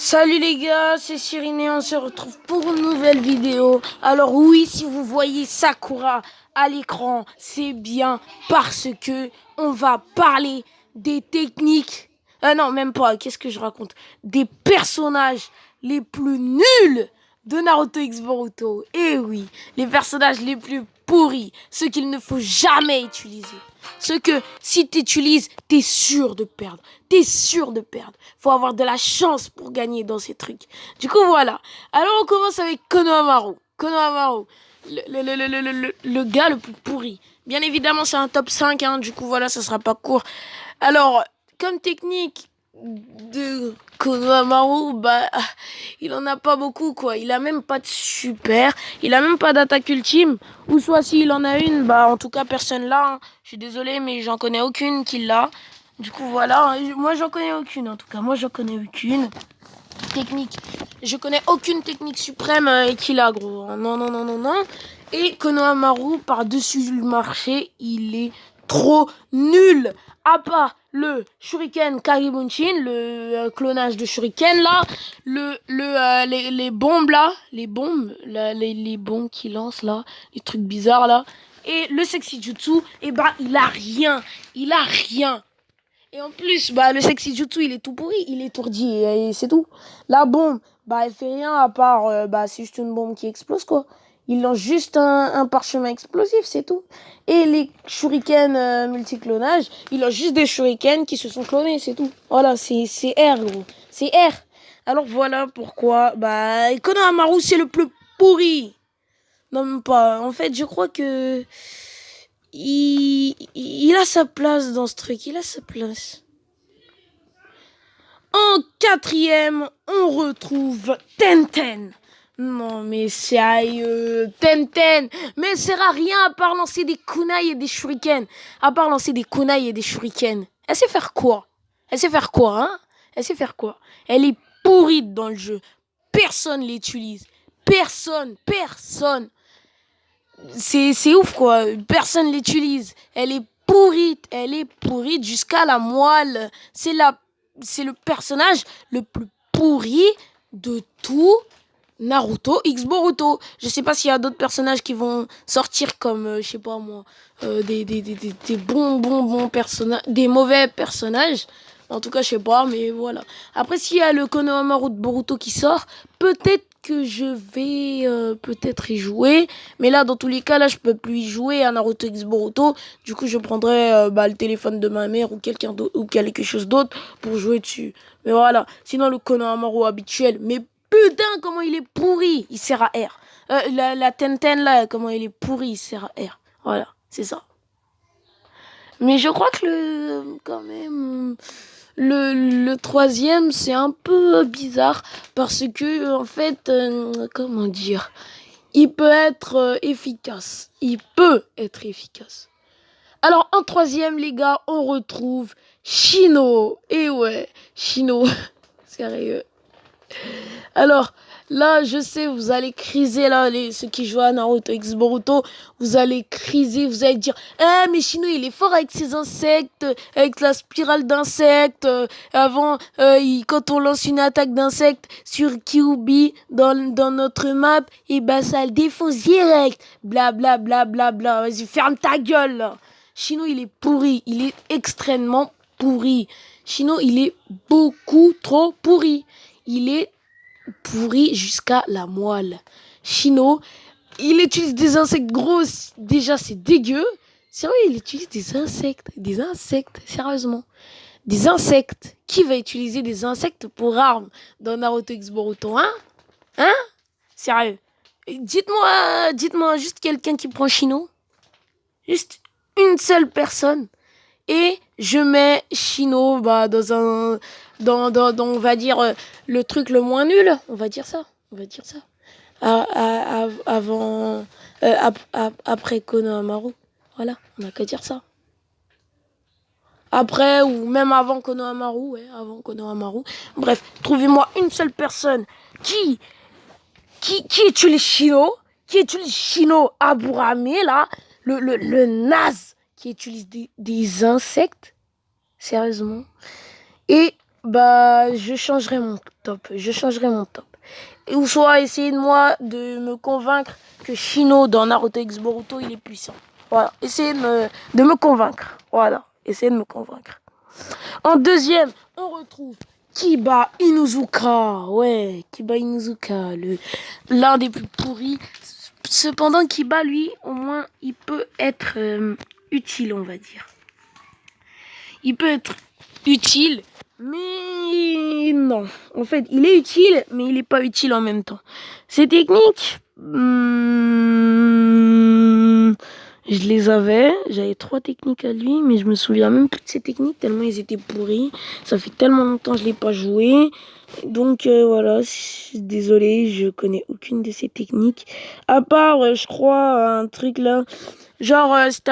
Salut les gars, c'est Cyrine, on se retrouve pour une nouvelle vidéo. Alors oui, si vous voyez Sakura à l'écran, c'est bien parce que on va parler des techniques. Non, même pas, qu'est-ce que je raconte? Des personnages les plus nuls de Naruto X Boruto. Eh oui, les personnages les plus pourris, ceux qu'il ne faut jamais utiliser. Ceux que si tu utilises, t'es sûr de perdre. T'es sûr de perdre. Faut avoir de la chance pour gagner dans ces trucs. Du coup, voilà. Alors, on commence avec Konohamaru. Konohamaru, le gars le plus pourri. Bien évidemment, c'est un top 5, hein. Du coup, voilà, ça sera pas court. Alors, comme technique de Konohamaru, bah, il en a pas beaucoup, quoi. Il a même pas de super. Il a même pas d'attaque ultime. Ou soit s'il en a une, bah, en tout cas, personne l'a, hein. Je suis désolé, mais j'en connais aucune qui l'a. Du coup, voilà. Moi, j'en connais aucune, en tout cas. Moi, j'en connais aucune technique. Je connais aucune technique suprême qui l'a, gros. Non, non, non, non, non. Et Konohamaru, par-dessus le marché, il est trop nul. À part le Shuriken Kagebunshin, le clonage de Shuriken là, les bombes là, les bombes qu'il lance là, les trucs bizarres là, et le Sexy Jutsu, et bah il a rien, il a rien. Et en plus, bah le Sexy Jutsu il est tout pourri, il est tourdi et c'est tout. La bombe, bah elle fait rien à part, bah c'est juste une bombe qui explose quoi. Il lance juste un parchemin explosif, c'est tout. Et les shurikens multiclonages, il lance juste des shurikens qui se sont clonés, c'est tout. Voilà, c'est R, gros. C'est R. Alors voilà pourquoi, bah, Konohamaru, c'est le plus pourri. Non, même pas. En fait, je crois que il a sa place dans ce truc, il a sa place. En quatrième, on retrouve Tenten. Non mais sérieux, Tenten. Mais elle sert à rien à part lancer des kunai et des shurikens. À part lancer des kunai et des shurikens. Elle sait faire quoi? Elle sait faire quoi, hein? Elle sait faire quoi? Elle est pourrie dans le jeu. Personne l'utilise. Personne. C'est ouf quoi. Personne l'utilise. Elle est pourrite jusqu'à la moelle. C'est le personnage le plus pourri de tout Naruto X Boruto. Je sais pas s'il y a d'autres personnages qui vont sortir comme, je sais pas moi, des bons personnages, des mauvais personnages. En tout cas, je sais pas, mais voilà. Après, s'il y a le Konohamaru de Boruto qui sort, peut-être que je vais peut-être y jouer. Mais là, dans tous les cas, là, je peux plus y jouer à Naruto X Boruto. Du coup, je prendrai le téléphone de ma mère ou quelqu'un d'autre ou quelque chose d'autre pour jouer dessus. Mais voilà. Sinon, le Konohamaru habituel, mais putain, comment il est pourri, il sert à R. La Tenten là, comment il est pourri, il sert à R. Voilà, c'est ça. Mais je crois que quand même, le troisième, c'est un peu bizarre parce que, en fait, comment dire, il peut être efficace. Il peut être efficace. Alors, en troisième, les gars, on retrouve Shino. Et ouais, Shino, sérieux. Alors, là, je sais, vous allez criser, là, ceux qui jouent à Naruto X Boruto, vous allez criser, vous allez dire, mais Shino, il est fort avec ses insectes, avec la spirale d'insectes, avant, quand on lance une attaque d'insectes sur Kyuubi dans notre map, et bah, ça le défonce direct, bla bla bla bla bla, vas-y, ferme ta gueule, là. Shino, il est pourri, il est extrêmement pourri. Shino, il est beaucoup trop pourri. Il est pourri jusqu'à la moelle. Shino, il utilise des insectes grosses. Déjà, c'est dégueu. Sérieux, il utilise des insectes. Des insectes, sérieusement. Des insectes. Qui va utiliser des insectes pour armes dans Naruto X Boruto, hein? Hein? Sérieux. Dites-moi juste quelqu'un qui prend Shino. Juste une seule personne. Et je mets Shino dans on va dire, le truc le moins nul. On va dire ça. Avant, après Konohamaru. Voilà, on n'a qu'à dire ça. Après, ou même avant Konohamaru, ouais, avant Konohamaru. Bref, trouvez-moi une seule personne qui utilise Shino, Aburame, là, le naze, qui utilise des insectes, sérieusement. Et bah, je changerai mon top. Je changerai mon top. Ou soit essayer de me convaincre que Shino dans Naruto X Boruto, il est puissant. Voilà. Essayez de me convaincre. Voilà. Essayez de me convaincre. En deuxième, on retrouve Kiba Inuzuka. Ouais, Kiba Inuzuka, l'un des plus pourris. Cependant, Kiba, lui, au moins, il peut être utile, on va dire. Il peut être utile, mais non. En fait, il est utile, mais il n'est pas utile en même temps. Ses techniques, je les avais. J'avais 3 techniques à lui, mais je me souviens même plus de ces techniques tellement ils étaient pourris. Ça fait tellement longtemps que je l'ai pas joué. Donc voilà, désolé, je connais aucune de ces techniques. À part, je crois, un truc là. Genre, c'était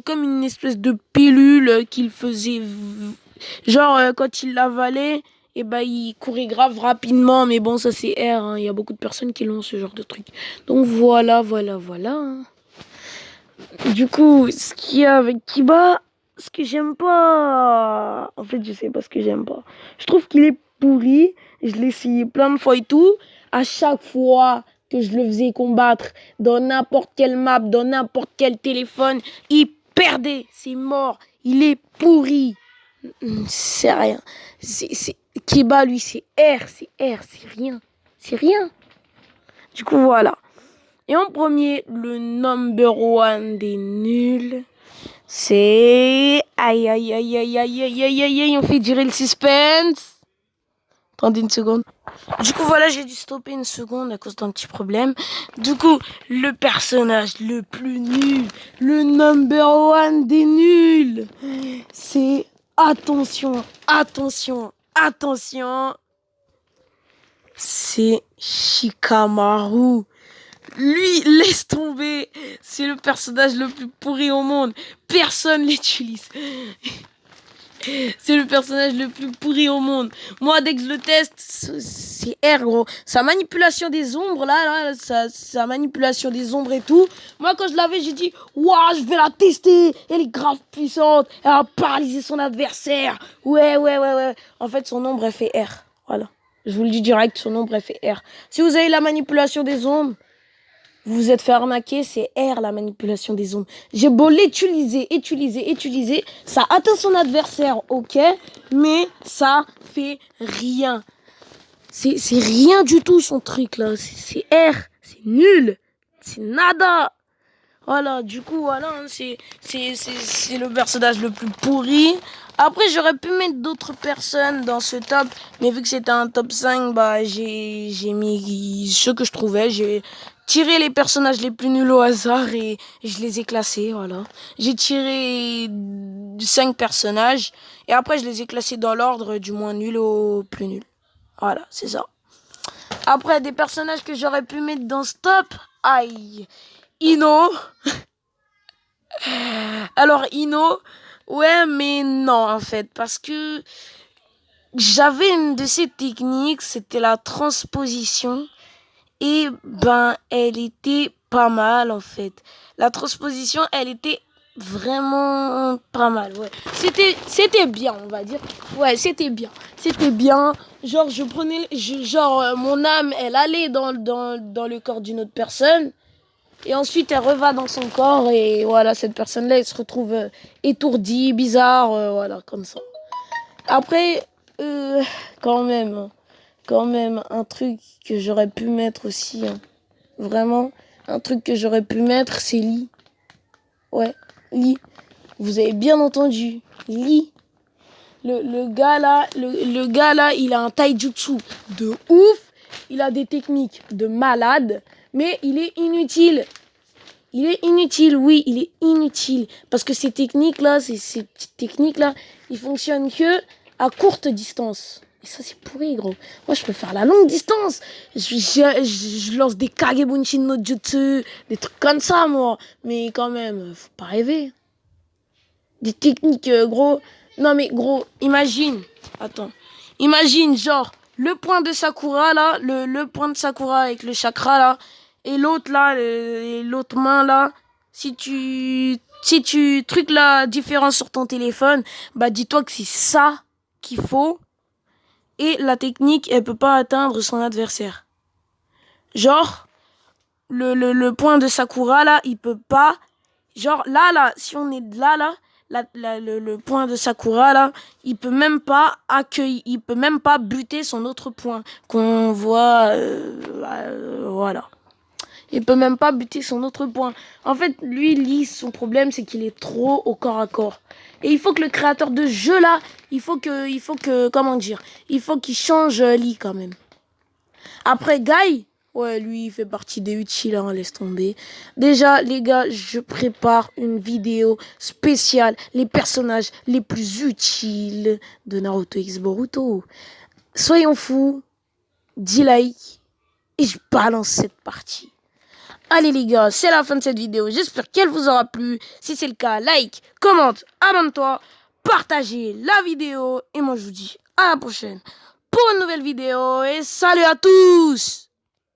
comme une espèce de pilule qu'il faisait. Genre, quand il l'avalait, et bah, il courait grave rapidement. Mais bon, ça c'est R. Hein. Il y a beaucoup de personnes qui l'ont, ce genre de truc. Donc voilà. Hein. Du coup, ce qu'il y a avec Kiba, ce que j'aime pas. En fait, je sais pas ce que j'aime pas. Je trouve qu'il est pourri. Je l'ai essayé plein de fois et tout. À chaque fois que je le faisais combattre dans n'importe quelle map, dans n'importe quel téléphone, il perdait. C'est mort. Il est pourri. C'est rien. Kiba, lui, c'est R. C'est rien. C'est rien. Du coup, voilà. Et en premier, le number one des nuls, c'est... Aïe, on fait durer le suspense. Attendez une seconde. Du coup, voilà, j'ai dû stopper une seconde à cause d'un petit problème. Du coup, le personnage le plus nul, le number one des nuls, c'est... Attention, c'est Shikamaru. Lui, laisse tomber. C'est le personnage le plus pourri au monde. Personne l'utilise. C'est le personnage le plus pourri au monde. Moi, dès que je le teste, c'est R, gros. Sa manipulation des ombres, sa manipulation des ombres et tout. Moi, quand je l'avais, j'ai dit, waouh, je vais la tester. Elle est grave puissante. Elle va paralyser son adversaire. Ouais. En fait, son ombre, elle fait R. Voilà. Je vous le dis direct, son ombre, elle fait R. Si vous avez la manipulation des ombres, vous vous êtes fait arnaquer, c'est R la manipulation des ombres. J'ai beau utiliser, ça atteint son adversaire, ok, mais ça fait rien. C'est rien du tout son truc là, c'est R, c'est nul, c'est nada. Voilà, du coup, voilà, hein, c'est le personnage le plus pourri. Après, j'aurais pu mettre d'autres personnes dans ce top, mais vu que c'était un top 5, bah, j'ai mis ce que je trouvais. J'ai tiré les personnages les plus nuls au hasard et je les ai classés, voilà. J'ai tiré 5 personnages et après, je les ai classés dans l'ordre du moins nul au plus nul. Voilà, c'est ça. Après, des personnages que j'aurais pu mettre dans ce top, aïe. Ino. Alors Ino, ouais, mais non en fait, parce que j'avais une de ces techniques, c'était la transposition, et ben elle était pas mal en fait. La transposition, elle était vraiment pas mal, ouais. C'était bien, on va dire. Ouais, c'était bien. Genre je prenais, mon âme, elle allait dans le corps d'une autre personne. Et ensuite, elle reva dans son corps et voilà, cette personne-là, elle se retrouve étourdie, bizarre, voilà, comme ça. Après, quand même, un truc que j'aurais pu mettre aussi, hein, vraiment, un truc que j'aurais pu mettre, c'est Lee. Ouais, Lee. Vous avez bien entendu, Lee. Le gars là, il a un taijutsu de ouf, il a des techniques de malade, mais il est inutile. Il est inutile, oui, il est inutile. Parce que ces techniques-là, ils fonctionnent que à courte distance. Et ça, c'est pourri, gros. Moi, je peux faire la longue distance. Je lance des Kagebunshin no Jutsu, des trucs comme ça, moi. Mais quand même, faut pas rêver. Des techniques, gros. Non, mais gros, imagine. Attends. Imagine, genre, le point de Sakura, là. Le point de Sakura avec le chakra, là. Et l'autre là, l'autre main là, si tu truques la différence sur ton téléphone, bah dis-toi que c'est ça qu'il faut et la technique, elle peut pas atteindre son adversaire. Genre, le point de Sakura, là, il peut pas... Genre, là, si on est le point de Sakura, là, il peut même pas il peut même pas buter son autre point qu'on voit, voilà. Il peut même pas buter son autre point. En fait, lui, son problème, c'est qu'il est trop au corps à corps. Et il faut que le créateur de jeu, là, il faut que, comment dire, il faut qu'il change Lee, quand même. Après, Guy, ouais, lui, il fait partie des utiles, hein, laisse tomber. Déjà, les gars, je prépare une vidéo spéciale, les personnages les plus utiles de Naruto X Boruto. Soyons fous, 10 likes, et je balance cette partie. Allez les gars, c'est la fin de cette vidéo. J'espère qu'elle vous aura plu. Si c'est le cas, like, commente, abonne-toi, partagez la vidéo. Et moi je vous dis à la prochaine pour une nouvelle vidéo. Et salut à tous!